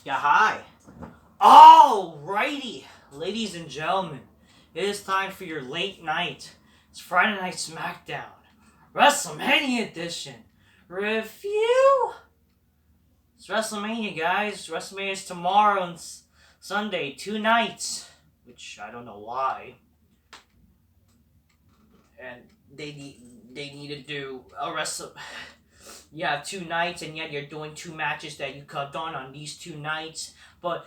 Yeah, hi. Alrighty, ladies and gentlemen, it is time for your late night. It's Friday Night Smackdown, WrestleMania edition review. It's WrestleMania, guys. WrestleMania is tomorrow and Sunday, 2 nights, which I don't know why. And they need to do a wrestle. You have 2 nights, and yet you're doing 2 matches that you cut on these 2 nights, but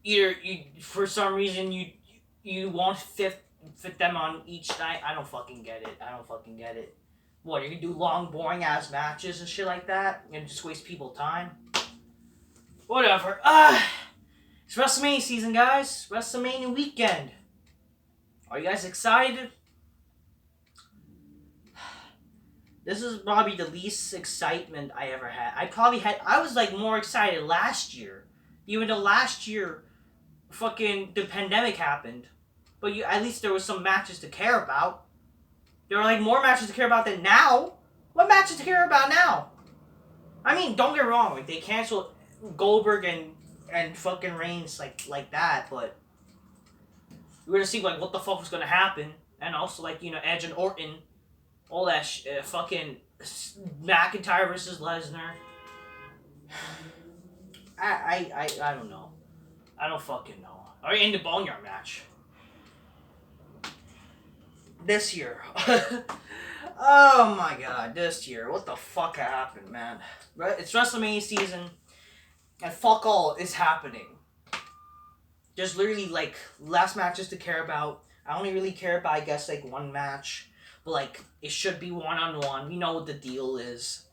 either you for some reason you won't fit them on each night. I don't fucking get it. What, you can do long, boring ass matches and shit like that and just waste people time? Whatever. It's WrestleMania season, guys. WrestleMania weekend. Are you guys excited? This is probably the least excitement I ever had. I was like more excited last year. Even though last year fucking the pandemic happened. But at least there was some matches to care about. There were like more matches to care about than now. What matches to care about now? I mean, don't get me wrong, like they canceled Goldberg and fucking Reigns like that, but we were gonna see like what the fuck was gonna happen, and also like Edge and Orton, all that fucking McIntyre versus Lesnar. I don't know. I don't fucking know. Or in the Boneyard match. This year. Oh my god, this year. What the fuck happened, man? It's WrestleMania season, and fuck all is happening. There's literally, like, less matches to care about. I only really care about, I guess, like, one match. But, like, it should be one-on-one. You know what the deal is.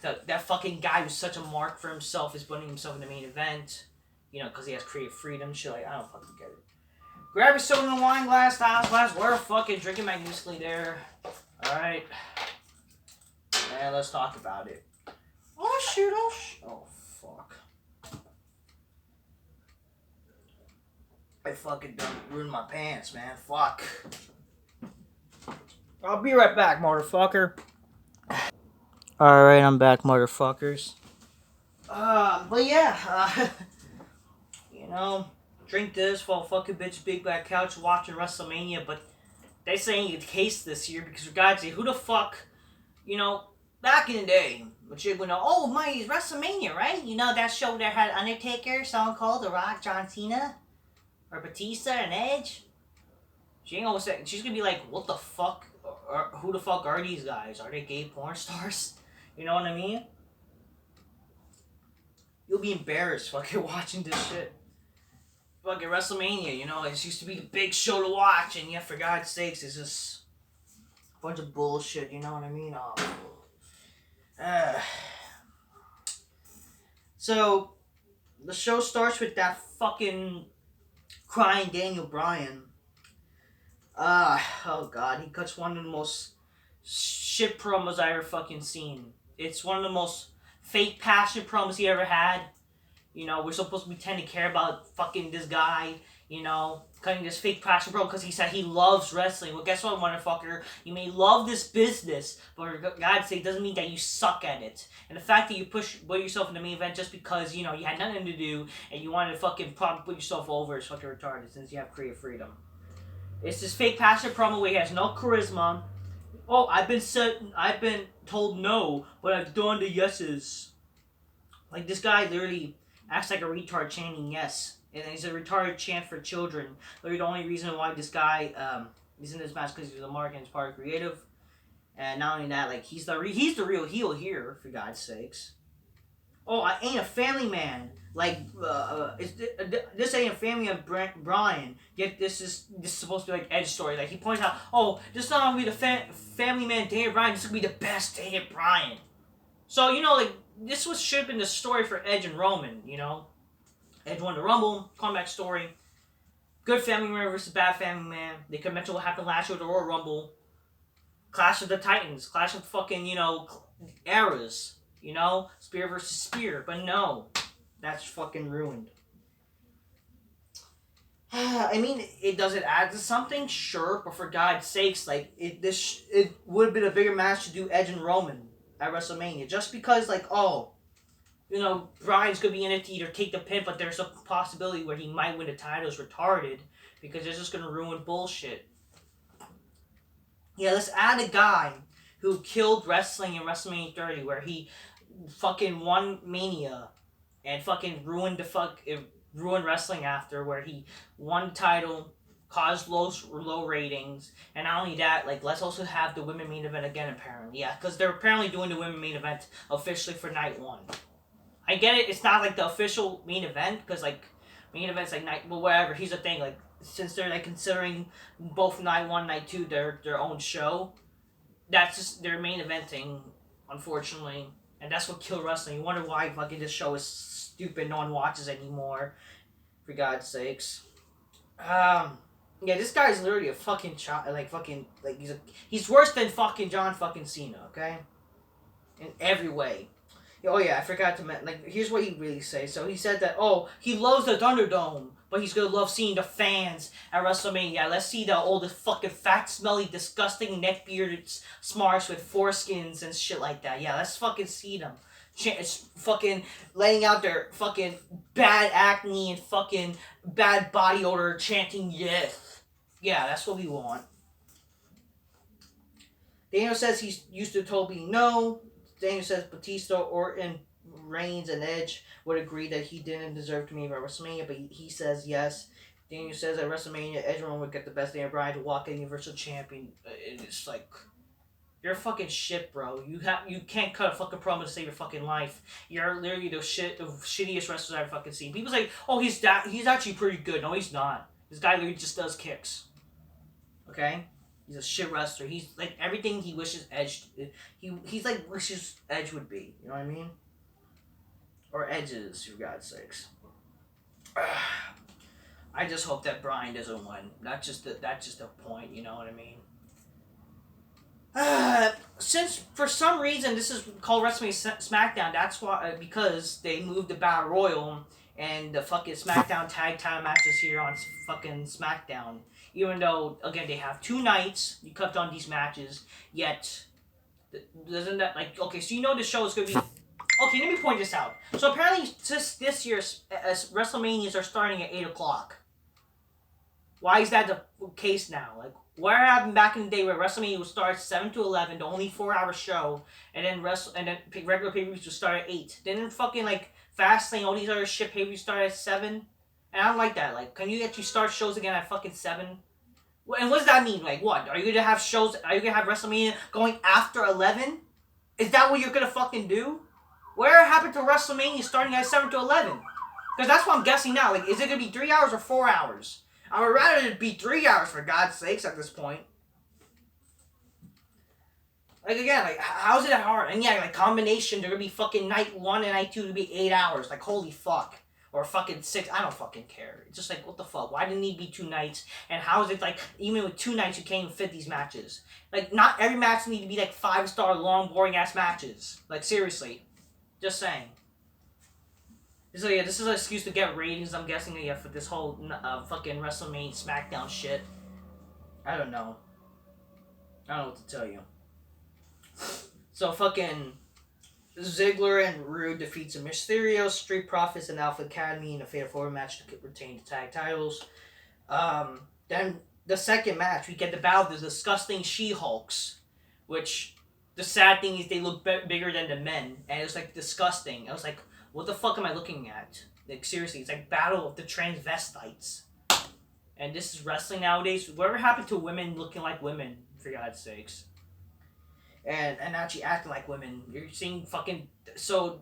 That fucking guy who's such a mark for himself is putting himself in the main event. Because he has creative freedom. Shit, like, I don't fucking get it. Grab your soda and wine glass, glass, glass. We're fucking drinking magnificently there. Alright. And let's talk about it. Oh, shoot. Oh, fuck. I fucking done ruined my pants, man. Fuck. I'll be right back, motherfucker. Alright, I'm back, motherfuckers. But yeah, drink this while fucking bitch big black couch watching WrestleMania, but they saying it's case this year because for God's sake, who the fuck, back in the day, which you know, oh my, it's WrestleMania, right? That show that had Undertaker, Stone Cold, The Rock, John Cena, or Batista and Edge. She ain't gonna say, she's gonna be like, what the fuck, or who the fuck are these guys? Are they gay porn stars? You know what I mean? You'll be embarrassed fucking watching this shit. Fucking WrestleMania, it used to be the big show to watch, and yeah, for God's sakes, it's just a bunch of bullshit, you know what I mean? So, the show starts with that fucking crying Daniel Bryan. Oh god, he cuts one of the most shit promos I ever fucking seen. It's one of the most fake passion promos he ever had. We're supposed to pretend to care about fucking this guy, cutting this fake passion promo because he said he loves wrestling. Well, guess what, motherfucker? You may love this business, but for God's sake, doesn't mean that you suck at it. And the fact that you put yourself in the main event just because, you had nothing to do and you wanted to fucking probably put yourself over is fucking retarded since you have creative freedom. It's this fake passion promo where he has no charisma. Oh, I've been told no, but I've done the yeses. Like, this guy literally acts like a retard chanting yes. And he's a retarded chant for children. Literally the only reason why this guy is in this match because he's a mark and he's part of creative. And not only that, like, he's the real heel here, for God's sakes. Oh, I ain't a family man. Like, this ain't a family of Brian. Yet this is supposed to be like Edge's story. Like, he points out, oh, this is not gonna be the family man Daniel Bryan. This is gonna be the best Daniel Bryan. So, like, this should have been the story for Edge and Roman, Edge won the Rumble, comeback story. Good family man versus bad family man. They could mention what happened last year with the Royal Rumble. Clash of the Titans. Clash of fucking, eras. Spear versus spear. But no. That's fucking ruined. I mean, does it add to something? Sure. But for God's sakes, like, it would have been a bigger match to do Edge and Roman at WrestleMania. Just because, like, oh, Bryan's gonna be in it to either take the pin, but there's a possibility where he might win the title. Is retarded because they're just gonna ruin bullshit. Yeah, let's add a guy who killed wrestling in WrestleMania 30, where he fucking won Mania and fucking ruined ruined wrestling after, where he won the title, caused low ratings, and not only that, like, let's also have the women main event again, apparently. Yeah, because they're apparently doing the women main event officially for night 1. I get it, it's not like the official main event, because like main event's like night, well, whatever. Here's the thing, like, since they're like considering both night 1, night 2 their own show, that's just their main eventing, unfortunately, and that's what killed wrestling. You wonder why fucking this show is stupid, no one watches anymore, for God's sakes. Yeah, this guy's literally a fucking child, like he's worse than fucking John fucking Cena, okay? In every way. Oh yeah, I forgot to mention, like, here's what he really says. So he said that, he loves the Thunderdome, but he's gonna love seeing the fans at WrestleMania. Let's see the oldest fucking fat, smelly, disgusting, neck-bearded smarts with foreskins and shit like that. Yeah, let's fucking see them. Fucking laying out their fucking bad acne and fucking bad body odor, chanting yes. Yeah, that's what we want. Daniel says he's used to Toby no. Daniel says Batista, Orton, Reigns, and Edge would agree that he didn't deserve to be at WrestleMania, but he says yes. Daniel says at WrestleMania, Edge would get the best Daniel Bryan to walk in Universal Champion. And it's like, you're fucking shit, bro. You can't cut a fucking promo to save your fucking life. You're literally the shittiest wrestlers I've fucking seen. People say, he's actually pretty good. No, he's not. This guy literally just does kicks. Okay? He's a shit wrestler. He's like everything he wishes Edge. He's like wishes Edge would be. You know what I mean? Or Edges, for God's sakes. I just hope that Bryan doesn't win. That's just the point. You know what I mean? Since for some reason this is called WrestleMania Smackdown, that's why because they moved the Battle Royal and the fucking Smackdown tag time matches here on fucking Smackdown. Even though, again, they have 2 nights, you cut on these matches, yet, doesn't that, like, okay, so you know the show is going to be, okay, let me point this out. So apparently, this year's WrestleManias are starting at 8 o'clock. Why is that the case now? Like, what happened back in the day where WrestleMania would start 7 to 11, the only 4-hour show, and then regular pay-per-views would start at 8. Didn't fucking, like, Fastlane, all these other shit pay-per-views start at 7? And I don't like that. Like, can you actually start shows again at fucking 7? And what does that mean? Like, what? Are you gonna have shows? Are you gonna have WrestleMania going after 11? Is that what you're gonna fucking do? Where happened to WrestleMania starting at 7 to 11? Because that's what I'm guessing now. Like, is it gonna be 3 hours or 4 hours? I would rather it be 3 hours, for God's sakes, at this point. Like, again, like, how's it that hard? And yeah, like, combination, they're gonna be fucking night 1 and night 2 to be 8 hours. Like, holy fuck. Or fucking 6, I don't fucking care. It's just like, what the fuck? Why didn't it need to be 2 nights? And how is it like, even with 2 nights, you can't even fit these matches? Like, not every match need to be like 5-star, long, boring-ass matches. Like, seriously. Just saying. So yeah, this is an excuse to get ratings, I'm guessing, yeah, for this whole fucking WrestleMania Smackdown shit. I don't know. I don't know what to tell you. So fucking Ziggler and Rude defeats the Mysterio, Street Profits, and Alpha Academy in a Fatal 4 match to retain the tag titles. Then the second match, we get the battle of the disgusting She-Hulks, which the sad thing is they look bigger than the men, and it was like disgusting. I was like, what the fuck am I looking at? Like, seriously, it's like Battle of the Transvestites. And this is wrestling nowadays. Whatever happened to women looking like women, for God's sakes? And actually acting like women. You're seeing fucking... So,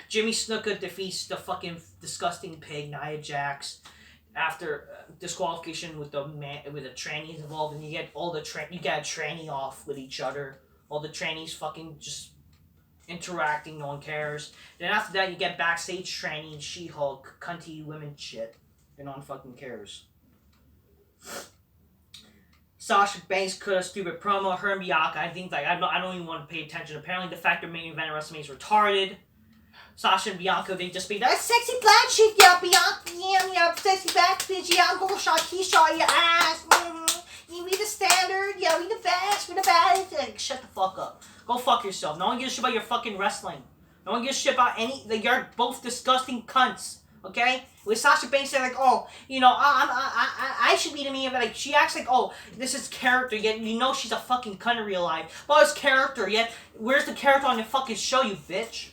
Jimmy Snuka defeats the fucking disgusting pig, Nia Jax, after disqualification with the trannies involved, and you get all the you get a tranny off with each other. All the trannies fucking just interacting, no one cares. Then after that, you get backstage tranny and She-Hulk, cunty women shit, and no one fucking cares. Sasha Banks cut a stupid promo. Her and Bianca, I think, like, I don't even want to pay attention. Apparently, the fact they're main event at WrestleMania is retarded. Sasha and Bianca, they just be like, sexy black chick, yeah, Bianca, yeah, sexy black bitch, yeah, I'm gonna shot your ass. We the standard, yeah, we the best, we the best. Like, shut the fuck up. Go fuck yourself. No one gives a shit about your fucking wrestling. No one gives a shit about any. Like, you're both disgusting cunts. Okay? With Sasha Banks saying, like, oh, you know, I should be the main event. Like, she acts like, oh, this is character, yet you know she's a fucking cunt in real life. Well, it's character, yet where's the character on the fucking show, you bitch?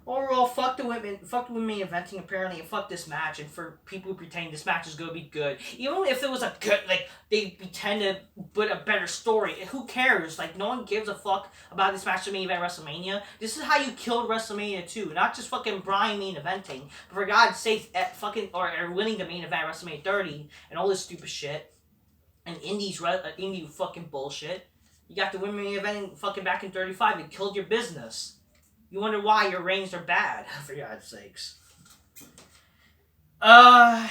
Overall, fuck the women eventing apparently, and fuck this match, and for people who pretend this match is gonna be good. Even if it was a good, like, they pretend to put a better story, who cares? Like, no one gives a fuck about this match to main event WrestleMania. This is how you killed WrestleMania 2. Not just fucking Bryan main eventing, but for God's sake, or winning the main event WrestleMania 30, and all this stupid shit, and indie fucking bullshit. You got the women main eventing fucking back in 35, and killed your business. You wonder why your reigns are bad, for God's sakes. Now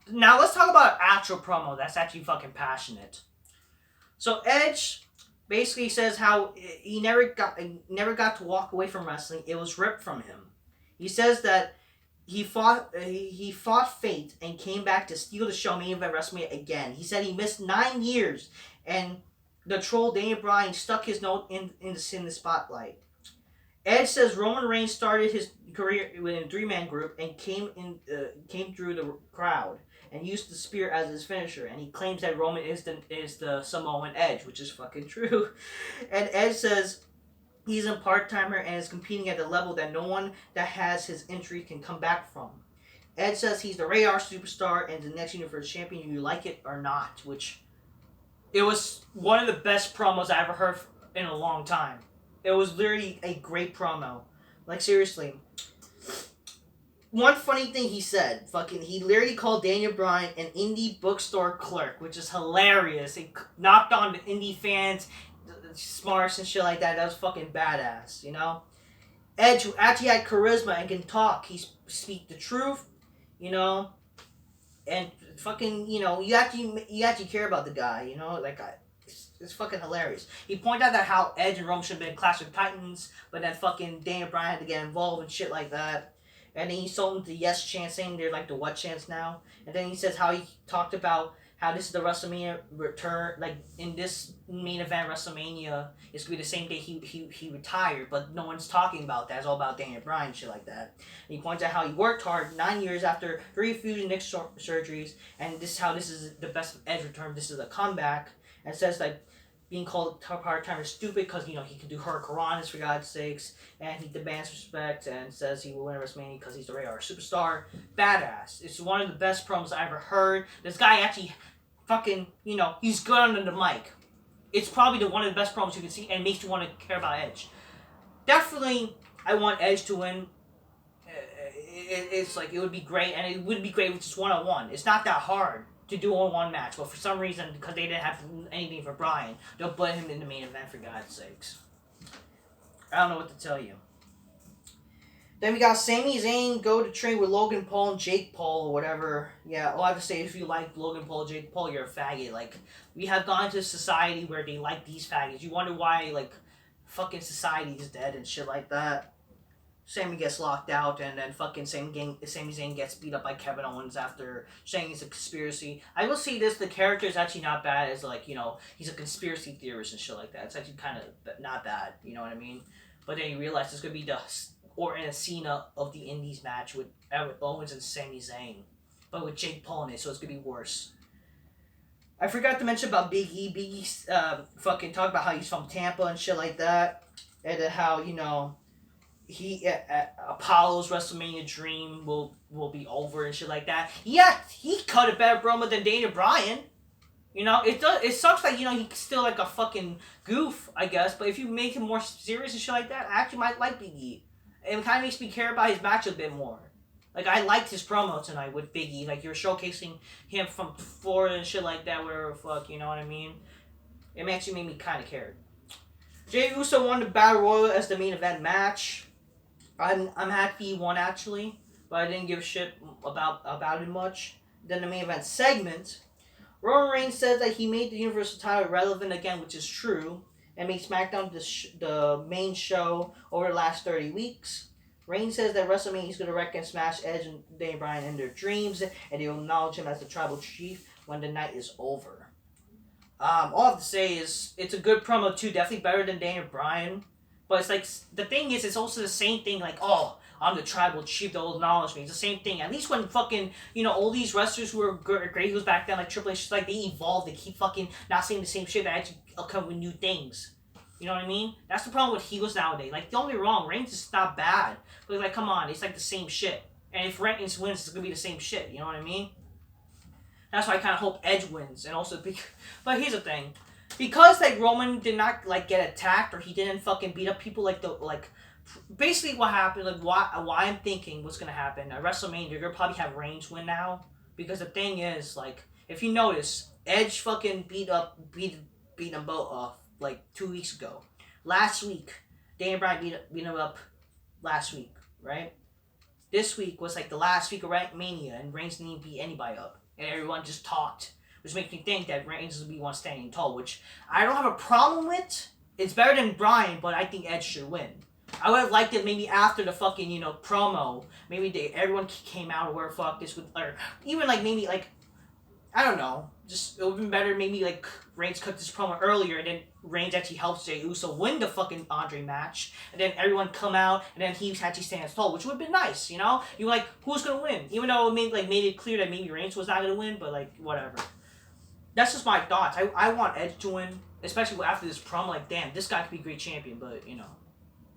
let's talk about actual promo that's actually fucking passionate. So Edge basically says how he never got to walk away from wrestling. It was ripped from him. He says that he fought fate and came back to steal the show main event WrestleMania again. He said he missed 9 years, and the troll Daniel Bryan stuck his nose in the spotlight. Edge says Roman Reigns started his career in a 3-man group and came through the crowd and used the spear as his finisher. And he claims that Roman is the Samoan Edge, which is fucking true. And Edge says he's a part-timer and is competing at a level that no one that has his injury can come back from. Edge says he's the Radar superstar and the next Universal Champion, you like it or not. Which, it was one of the best promos I ever heard in a long time. It was literally a great promo. Like, seriously. One funny thing he said, he literally called Daniel Bryan an indie bookstore clerk, which is hilarious. He knocked on the indie fans, smarts and shit like that. That was fucking badass, you know? Edge, who actually had charisma and can talk, he speak the truth, you know? And fucking, you know, you actually care about the guy, you know? Like, it's fucking hilarious. He pointed out that how Edge and Roman should have been Clash of Titans, but then fucking Daniel Bryan had to get involved and shit like that. And then he sold them the yes chance, saying they're like the what chance now. And then he says how he talked about how this is the WrestleMania return, like in this main event WrestleMania, it's gonna be the same day he retired, but no one's talking about that. It's all about Daniel Bryan, shit like that. And he points out how he worked hard 9 years after 3 fusion neck surgeries, and this is the best Edge return. This is a comeback. And says like being called part-timer is stupid because, you know, he can do hurricanranas for God's sakes, and he demands respect and says he will win WrestleMania because he's the Radar superstar. Badass. It's one of the best promos I ever heard. This guy actually fucking, you know, he's good under the mic. It's probably one of the best promos you can see, and makes you want to care about Edge. Definitely, I want Edge to win. It's like, it would be great, and it would be great with just one-on-one. It's not that hard to do a one match, but for some reason, because they didn't have anything for Bryan, they'll put him in the main event for God's sakes. I don't know what to tell you. Then we got Sami Zayn go to train with Logan Paul and Jake Paul or whatever. Yeah, all I have to say, if you like Logan Paul, Jake Paul, you're a faggot. Like, we have gone to a society where they like these faggots. You wonder why, like, fucking society is dead and shit like that. Sami gets locked out, and then fucking Sami Zayn gets beat up by Kevin Owens after saying it's a conspiracy. I will say this, the character is actually not bad as, like, you know, he's a conspiracy theorist and shit like that. It's actually kind of not bad, you know what I mean? But then you realize it's going to be the Cena of the Indies match with Owens and Sami Zayn. But with Jake Paul in it, so it's going to be worse. I forgot to mention about Big E. Big E fucking talked about how he's from Tampa and shit like that. And how, you know, Apollo's WrestleMania dream will be over and shit like that. Yeah, he cut a better promo than Daniel Bryan. You know, it sucks that, you know, he's still like a fucking goof, I guess. But if you make him more serious and shit like that, I actually might like Big E. It kind of makes me care about his match a bit more. Like, I liked his promo tonight with Big E. Like, you're showcasing him from Florida and shit like that, whatever the fuck, you know what I mean? It actually made me kind of care. Jey Uso won the Battle Royal as the main event match. I'm happy he won, actually, but I didn't give a shit about it much. Then the main event segment, Roman Reigns says that he made the Universal title relevant again, which is true, and made SmackDown the main show over the last 30 weeks. Reigns says that WrestleMania is going to wreck and smash Edge and Daniel Bryan in their dreams, and they will acknowledge him as the tribal chief when the night is over. All I have to say is, it's a good promo too, definitely better than Daniel Bryan. You know, it sucks that, he gets still like a fucking goof, I guess, but if you make him more serious and shit like that, I actually might like Big E. It makes me care about his match a bit more. Like, I liked his promo tonight with Big E. It kind of makes me care about his match a bit more. But it's like, the thing is, it's also the same thing, like, oh, I'm the tribal chief, they'll acknowledge me. It's the same thing. At least when fucking, all these wrestlers who were great who's back then, like Triple H, like, they evolve, they keep fucking not saying the same shit, they actually come with new things. You know what I mean? That's the problem with heels nowadays. Like, don't get me wrong, Reigns is not bad. But, like, come on, it's like the same shit. And if Reigns wins, it's gonna be the same shit. You know what I mean? That's why I kind of hope Edge wins. And also, but here's the thing. Because, like, Roman did not, like, get attacked, or he didn't fucking beat up people basically what happened, like, why I'm thinking what's gonna happen at WrestleMania, you're gonna probably have Reigns win now. Because the thing is, like, if you notice, Edge fucking beat them both up, like, 2 weeks ago. Last week, Daniel Bryan beat him up last week, right? This week was, like, the last week of Mania, and Reigns didn't beat anybody up. And everyone just talked. Which makes me think that Reigns will be one standing tall, which I don't have a problem with. It's better than Bryan, but I think Edge should win. I would have liked it maybe after the fucking, promo. Maybe everyone came out or where fuck this would, or even like maybe like, I don't know. Just, it would have been better maybe like Reigns cut this promo earlier and then Reigns actually helps Jey Uso win the fucking Andre match. And then everyone come out and then he actually stands tall, which would have been nice, you know? You were like, who's going to win? Even though it made it clear that maybe Reigns was not going to win, but like, whatever. That's just my thoughts. I want Edge to win, especially after this promo. Like, damn, this guy could be a great champion, but, And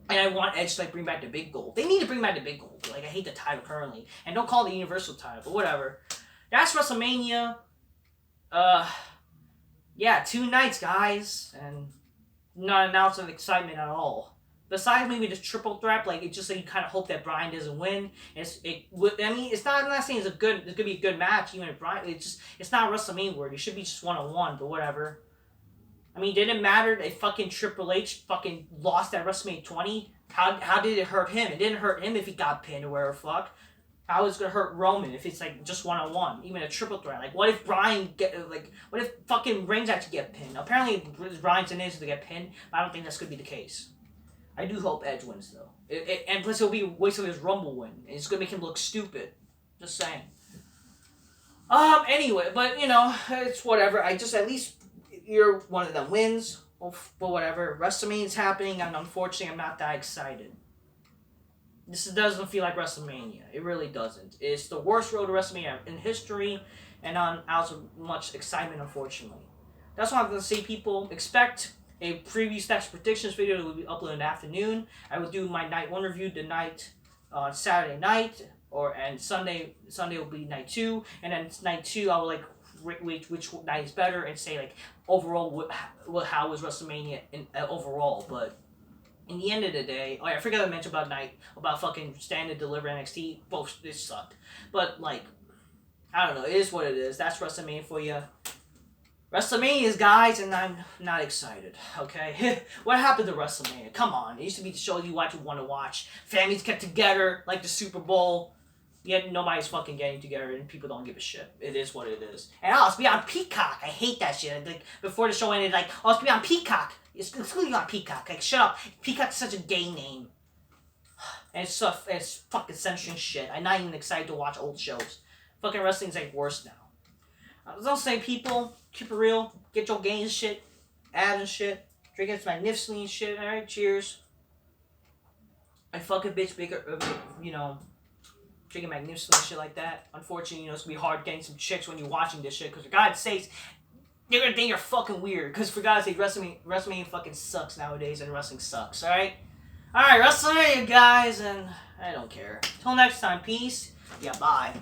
I want Edge to, like, bring back the big gold. They need to bring back the big gold. Like, I hate the title currently. And don't call it the Universal title, but whatever. That's WrestleMania. Yeah, 2 nights, guys. And not an ounce of excitement at all. Besides maybe the triple threat, like, it's just like you kind of hope that Bryan doesn't win. It's not, I'm not saying it's gonna be a good match, even if Bryan, it's not WrestleMania word. It should be just 1-on-1, but whatever. I mean, did it matter that fucking Triple H fucking lost at WrestleMania 20? How did it hurt him? It didn't hurt him if he got pinned or whatever fuck. How is it gonna hurt Roman if it's like just 1-on-1, even a triple threat? Like, what if what if fucking Reigns actually get pinned? Apparently, Bryan's in to get pinned, but I don't think that's gonna be the case. I do hope Edge wins, though. And plus, it'll be a waste of his Rumble win. And it's going to make him look stupid. Just saying. Anyway, but, it's whatever. At least, you're one of them wins. But whatever. WrestleMania's happening, and unfortunately, I'm not that excited. This doesn't feel like WrestleMania. It really doesn't. It's the worst road to WrestleMania in history, and not as much excitement, unfortunately. That's what I'm going to say, people. Expect a preview / predictions video that will be uploaded in the afternoon. I will do my night 1 review the night on Saturday night, and Sunday will be night 2, and then night 2 I will like rate which night is better and say like overall how was WrestleMania overall. But in the end of the day, I forgot to mention about fucking Stand and Deliver NXT. Both this sucked, but like I don't know, it is what it is. That's WrestleMania for you. WrestleMania, guys, and I'm not excited, okay? What happened to WrestleMania? Come on. It used to be the show you want to watch. Families get together, like the Super Bowl. Yet nobody's fucking getting together, and people don't give a shit. It is what it is. And it's be on Peacock. I hate that shit. Like, before the show ended, like, it's be on Peacock. It's exclusively on Peacock. Like, shut up. Peacock's such a gay name. And it's fucking censoring shit. I'm not even excited to watch old shows. Fucking wrestling's like worse now. I was also saying, people, keep it real. Get your gains shit, abs and shit. Drink it magnificently and shit. Alright, cheers. I fuck a bitch bigger, drinking magnificently and shit like that. Unfortunately, it's gonna be hard getting some chicks when you're watching this shit. Because for God's sakes, they're gonna think you're fucking weird. Because for God's sake, WrestleMania fucking sucks nowadays, and wrestling sucks. Alright? Alright, WrestleMania, guys, and I don't care. Till next time, peace. Yeah, bye.